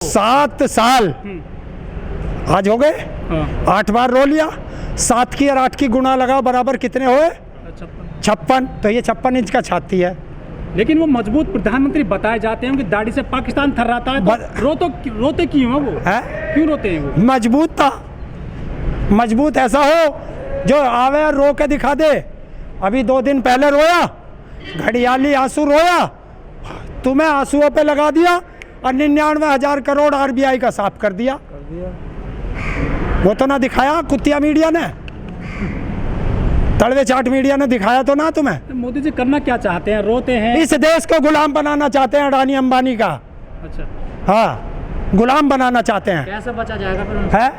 7 साल आज हो गए। 8 बार रो लिया। 7 की और 8 की गुणा लगाओ बराबर कितने हुए? 56। तो ये 56 इंच का छाती है। लेकिन वो मजबूत प्रधानमंत्री बताए जाते हैं कि दाढ़ी से पाकिस्तान थर्राता है, तो रोते क्यों है वो? है? क्यों रोते हैं वो? मजबूत था। मजबूत ऐसा हो जो आवे और रो के दिखा दे। अभी 2 दिन पहले रोया, घड़ियाली आंसू रोया, तुम्हें आंसुओं पे लगा दिया और 99,000 करोड़ आरबीआई का साफ कर दिया। वो तो ना दिखाया कुतिया मीडिया ने, तड़वे चाट मीडिया ने दिखाया तो ना तुम्हें। तो मोदी जी करना क्या चाहते हैं? रोते हैं। इस देश को गुलाम बनाना चाहते हैं अडानी अंबानी का। अच्छा, हाँ, गुलाम बनाना चाहते हैं। कैसे बचा जाएगा फिर? है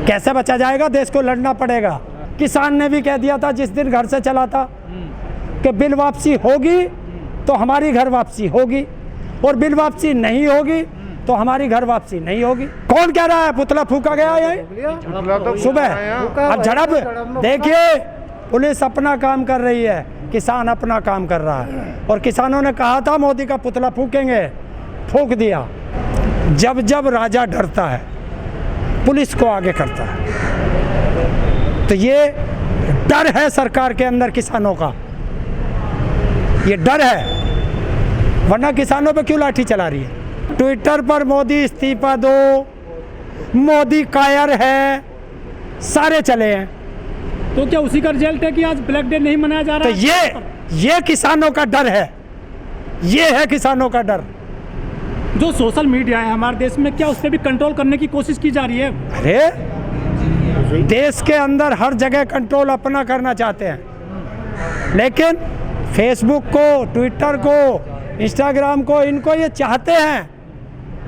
कैसे बचा जाएगा? देश को लड़ना पड़ेगा। किसान ने भी कह दिया था जिस दिन घर से चला था कि बिल वापसी होगी तो हमारी घर वापसी होगी, और बिल वापसी नहीं होगी तो हमारी घर वापसी नहीं होगी। कौन कह रहा है? पुतला फूका गया है सुबह। अब झड़प देखिए, पुलिस अपना काम कर रही है, किसान अपना काम कर रहा है। और किसानों ने कहा था मोदी का पुतला फूकेंगे, फूक दिया। जब जब राजा डरता है पुलिस को आगे करता है। तो ये डर है सरकार के अंदर किसानों का, ये डर है। वरना किसानों पे क्यों लाठी चला रही है? ट्विटर पर मोदी इस्तीफा दो, मोदी कायर है, सारे चले हैं। तो क्या उसी का रिजल्ट है कि आज ब्लैक डे नहीं मनाया जा रहा तो है? ये किसानों का डर है, ये है किसानों का डर। जो सोशल मीडिया है हमारे देश में, क्या उस पर भी कंट्रोल करने की कोशिश की जा रही है? अरे देश के अंदर हर जगह कंट्रोल अपना करना चाहते हैं, लेकिन फेसबुक को, ट्विटर को, इंस्टाग्राम को, इनको ये चाहते हैं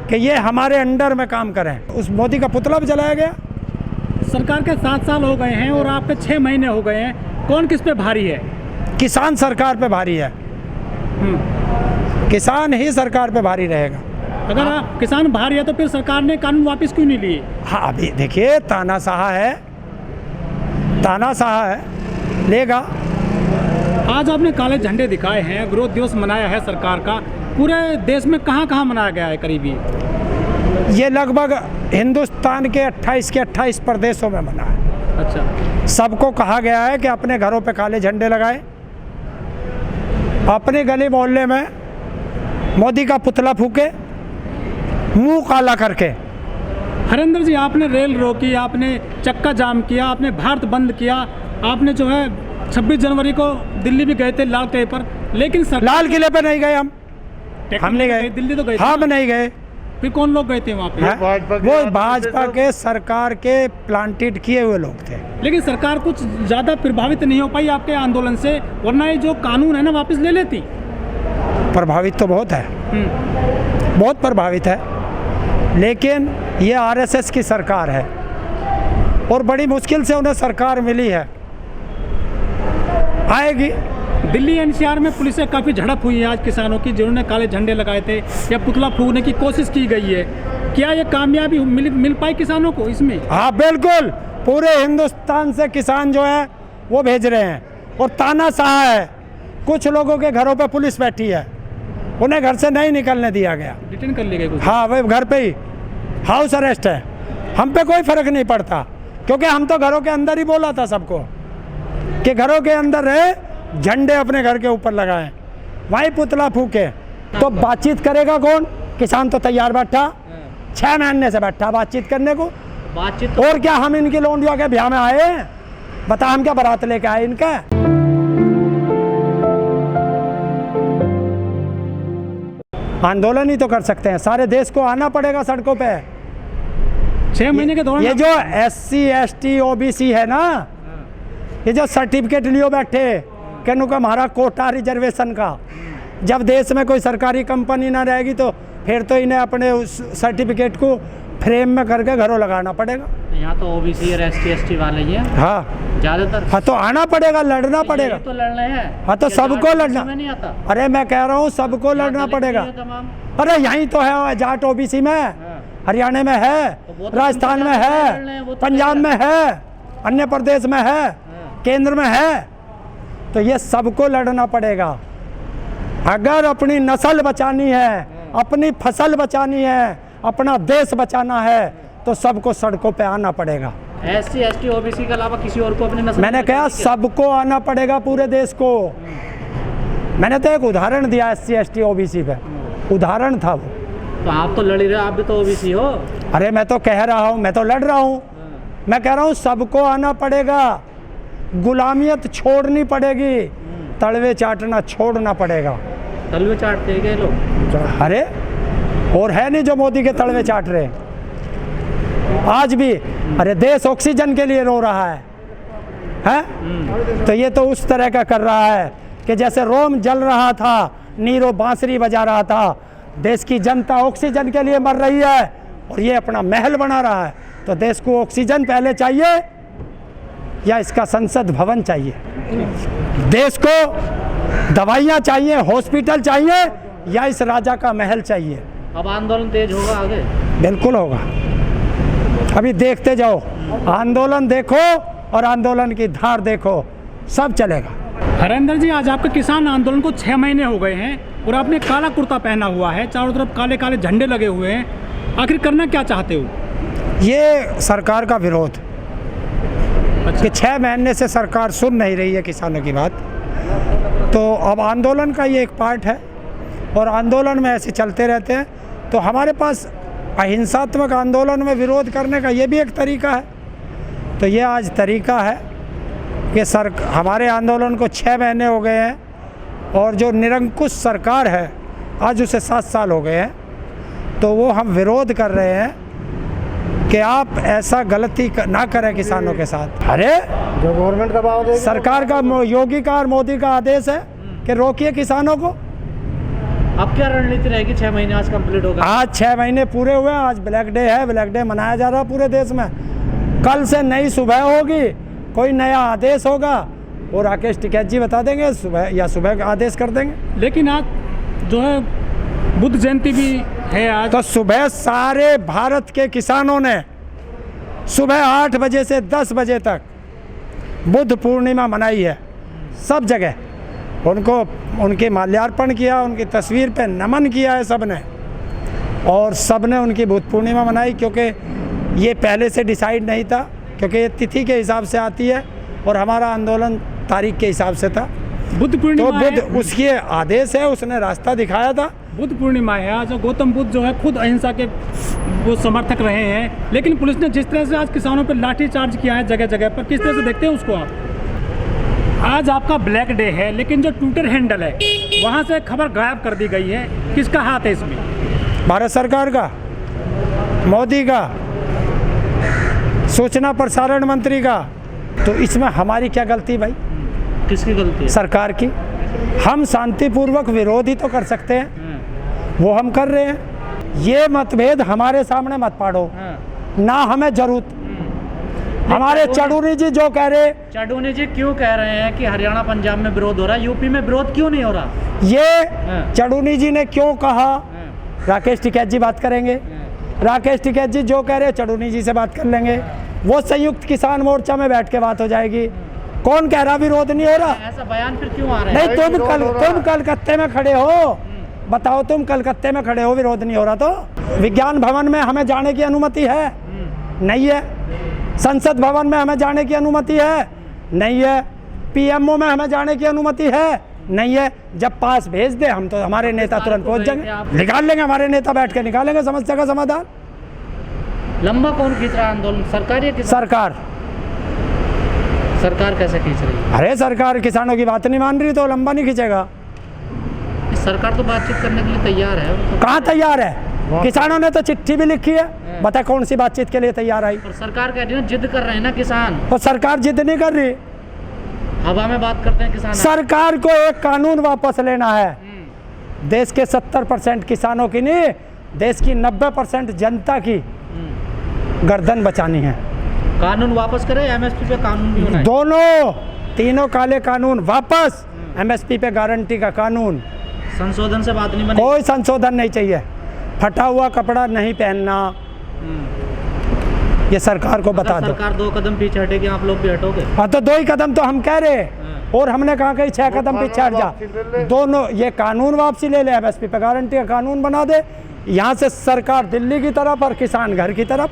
कि ये हमारे अंडर में काम करें। उस मोदी का पुतला भी जलाया गया। सरकार के 7 साल हो गए हैं और आपके 6 महीने हो गए हैं। कौन किस पे भारी है? किसान सरकार पे भारी है। किसान ही सरकार पे भारी रहेगा। अगर आप किसान भारी है तो फिर सरकार ने कानून वापस क्यों नहीं लिए? हाँ, अभी देखिए तानाशाह है, लेगा। आज आपने काले झंडे दिखाए हैं, विरोध दिवस मनाया है सरकार का। पूरे देश में कहाँ कहाँ मनाया गया है करीबी? ये लगभग हिंदुस्तान के 28 प्रदेशों में मना है। अच्छा, सबको कहा गया है कि अपने घरों पे काले झंडे लगाएं, अपने गली मोहल्ले में मोदी का पुतला फूके, मुंह काला करके। हरेंद्र जी, आपने रेल रोकी, आपने चक्का जाम किया, आपने भारत बंद किया, आपने जो है 26 जनवरी को दिल्ली भी गए थे लाल किले पर, लेकिन लाल किले पे नहीं गए हम नहीं गए। दिल्ली तो गए थे। हम नहीं गए। फिर कौन लोग गए थे वहाँ पे? वो भाजपा के सरकार के प्लांटेड किए हुए लोग थे। लेकिन सरकार कुछ ज़्यादा प्रभावित नहीं हो पाई आपके आंदोलन से, वरना ये जो कानून है ना वापस ले लेती। प्रभावित तो बहुत है, बहुत प्रभावित है, लेकिन ये आरएसएस की सरकार है और बड़ी मुश्किल से उन्हें सरकार मिली है, आएगी। दिल्ली एनसीआर में पुलिस से काफ़ी झड़प हुई है आज किसानों की, जिन्होंने काले झंडे लगाए थे या पुतला फूकने की कोशिश की गई है। क्या ये कामयाबी मिल पाई किसानों को इसमें? हाँ बिल्कुल, पूरे हिंदुस्तान से किसान जो है वो भेज रहे हैं। और तानाशाह है, कुछ लोगों के घरों पे पुलिस बैठी है, उन्हें घर से नहीं निकलने दिया गया, डिटेन कर लिए गए कुछ। हाँ, वही घर पे ही हाउस अरेस्ट है। हम पे कोई फर्क नहीं पड़ता, क्योंकि हम तो घरों के अंदर ही बोला था सबको कि घरों के अंदर रहे, झंडे अपने घर के ऊपर लगाएं, वहीं पुतला फूके। तो बातचीत करेगा कौन? किसान तो तैयार बैठा, 6 महीने से बैठा बातचीत करने को। बातचीत और क्या हम इनकी लोंडियों के ब्याह में आए हैं? बता, हम क्या बारात लेके आए इनका? आंदोलन ही तो कर सकते हैं, सारे देश को आना पड़ेगा सड़कों पे। 6 महीने के दौरान ये जो SC ST OBC है ना, ये जो सर्टिफिकेट लियो बैठे कहने का हमारा कोटा रिजर्वेशन का, जब देश में कोई सरकारी कंपनी ना रहेगी तो फिर तो इन्हें अपने उस सर्टिफिकेट को फ्रेम में करके घरों लगाना पड़ेगा। यहाँ तो OBC और ST ST वाले ही हैं। हाँ ज्यादातर। हाँ, तो आना पड़ेगा, लड़ना पड़ेगा। तो लड़ रहे हैं। हाँ, तो सबको लड़ना। नहीं आता। अरे मैं कह रहा हूँ सबको लड़ना पड़ेगा। अरे यहीं तो है जाट OBC में, हरियाणा में है, राजस्थान में है, पंजाब में है, अन्य प्रदेश में है, केंद्र में है। तो ये सबको लड़ना पड़ेगा। अगर अपनी नस्ल बचानी है, अपनी फसल बचानी है, अपना देश बचाना है तो सबको सड़कों पे आना पड़ेगा। SC ST OBC के अलावा किसी और को अपने नस्ल मैंने में कहा रखेंगे क्या? सबको आना पड़ेगा पूरे देश को। मैंने तो एक उदाहरण दिया SC ST OBC पे, उदाहरण था वो। तो आप तो लड़ रहे हो, आप भी तो OBC हो। अरे मैं तो कह रहा हूँ, मैं तो लड़ रहा हूँ, मैं कह रहा हूँ सबको आना पड़ेगा, गुलामियत छोड़नी पड़ेगी, तलवे चाटना छोड़ना पड़ेगा। तलवे चाटते हैं क्या ये लोग? अरे और है नहीं जो मोदी के तलवे चाट रहे हैं आज भी। अरे देश ऑक्सीजन के लिए रो रहा है? तो ये तो उस तरह का कर रहा है कि जैसे रोम जल रहा था, नीरो बांसुरी बजा रहा था। देश की जनता ऑक्सीजन के लिए मर रही है और ये अपना महल बना रहा है। तो देश को ऑक्सीजन पहले चाहिए या इसका संसद भवन चाहिए? देश को दवाइयाँ चाहिए, हॉस्पिटल चाहिए या इस राजा का महल चाहिए? अब आंदोलन तेज होगा आगे? बिल्कुल होगा, अभी देखते जाओ। आंदोलन देखो और आंदोलन की धार देखो, सब चलेगा। हरेंद्र जी, आज आपके किसान आंदोलन को 6 महीने हो गए हैं और आपने काला कुर्ता पहना हुआ है, चारों तरफ काले काले झंडे लगे हुए हैं। आखिर करना क्या चाहते हो? ये सरकार का विरोध कि 6 महीने से सरकार सुन नहीं रही है किसानों की बात। तो अब आंदोलन का ये एक पार्ट है और आंदोलन में ऐसे चलते रहते हैं। तो हमारे पास अहिंसात्मक आंदोलन में विरोध करने का ये भी एक तरीका है। तो ये आज तरीका है कि हमारे आंदोलन को 6 महीने हो गए हैं और जो निरंकुश सरकार है आज उसे 7 साल हो गए हैं। तो वो हम विरोध कर रहे हैं कि आप ऐसा गलती ना करें किसानों के साथ। अरे जो गवर्नमेंट दबाव देगी, सरकार का, योगी का और मोदी का आदेश है कि रोकिए किसानों को। अब क्या रणनीति रहेगी? 6 महीने आज कंप्लीट होगा। आज 6 महीने पूरे हुए, आज ब्लैक डे है, ब्लैक डे मनाया जा रहा है पूरे देश में। कल से नई सुबह होगी, कोई नया आदेश होगा और राकेश टिकैत जी बता देंगे, सुबह का आदेश कर देंगे। लेकिन आज जो है बुद्ध जयंती भी है आज। तो सुबह सारे भारत के किसानों ने सुबह 8 बजे से 10 बजे तक बुद्ध पूर्णिमा मनाई है। सब जगह उनके माल्यार्पण किया, उनकी तस्वीर पे नमन किया है सबने, और सबने उनकी बुद्ध पूर्णिमा मनाई। क्योंकि ये पहले से डिसाइड नहीं था, क्योंकि ये तिथि के हिसाब से आती है और हमारा आंदोलन तारीख के हिसाब से था। बुद्ध तो पूर्णिमा बुद्ध है, उसकी आदेश है, उसने रास्ता दिखाया था। बुद्ध पूर्णिमा है आज। गौतम बुद्ध जो है खुद अहिंसा के वो समर्थक रहे हैं, लेकिन पुलिस ने जिस तरह से आज किसानों पर लाठी चार्ज किया है जगह जगह पर, किस तरह से देखते हैं उसको आप? आज आपका ब्लैक डे है, लेकिन जो ट्विटर हैंडल है वहाँ से खबर गायब कर दी गई है। किसका हाथ है इसमें? भारत सरकार का, मोदी का, सूचना प्रसारण मंत्री का। तो इसमें हमारी क्या गलती भाई? किसकी गलती है? सरकार की। हम शांतिपूर्वक विरोध ही तो कर सकते हैं, वो हम कर रहे हैं। ये मतभेद हमारे सामने मत पाड़ो, ना हमें जरूरत। हमारे चडूनी जी जो कह रहे, चडूनी जी क्यों कह रहे हैं कि हरियाणा पंजाब में विरोध हो रहा है, यूपी में विरोध क्यों नहीं हो रहा? ये चडूनी जी ने क्यों कहा, राकेश टिकैत जी बात करेंगे। राकेश टिकैत जी जो कह रहे हैं चडूनी जी से बात कर लेंगे, वो संयुक्त किसान मोर्चा में बैठ के बात हो जाएगी। कौन कह रहा विरोध नहीं हो रहा? ऐसा बयान फिर क्यों आ रहा है? नहीं, तुम कलकत्ते में खड़े हो, बताओ तुम कलकत्ते में खड़े हो, विरोध नहीं हो रहा? तो विज्ञान भवन में हमें जाने की अनुमति है? नहीं है। संसद भवन में हमें जाने की अनुमति है? नहीं है। पीएमओ में हमें जाने की अनुमति है? नहीं है। जब पास भेज दे हम, तो हमारे नेता तुरंत पहुंच जाएंगे, निकाल लेंगे, हमारे नेता बैठ के निकालेंगे समस्या का समाधान। लंबा कौन खींच रहा है आंदोलन, सरकार या किसान? सरकार। सरकार कैसे खींच रही है? अरे सरकार किसानों की बात नहीं मान रही तो लंबा नहीं खींचेगा। सरकार तो बातचीत करने के लिए तैयार है। तो कहाँ तैयार है? किसानों ने तो चिट्ठी भी लिखी है, बता कौन सी बातचीत के लिए तैयार आई? और सरकार कह रही है जिद कर रहे हैं ना किसान। और सरकार जिद नहीं कर रही, हवा में बात करते हैं किसान। सरकार को एक कानून वापस लेना है। देश के 70% किसानों की नहीं, देश की 90% जनता की गर्दन बचानी है। कानून वापस करे, एमएसपी पे कानून भी बनाए। दोनों, तीनों काले कानून वापस, एमएसपी पे गारंटी का कानून। संशोधन से बात नहीं बनी। कोई संशोधन नहीं चाहिए। फटा हुआ कपड़ा नहीं पहनना, ये सरकार को बता दो। सरकार 2 कदम पीछे हटेगी, आप लोग भी हटोगे? हाँ, तो 2 ही कदम तो हम कह रहे हैं, और हमने कहा कि 6 कदम पीछे हट जा। दोनों, ये कानून वापसी ले ले, एमएसपी पे गारंटी का कानून बना दे, यहाँ से सरकार दिल्ली की तरफ और किसान घर की तरफ।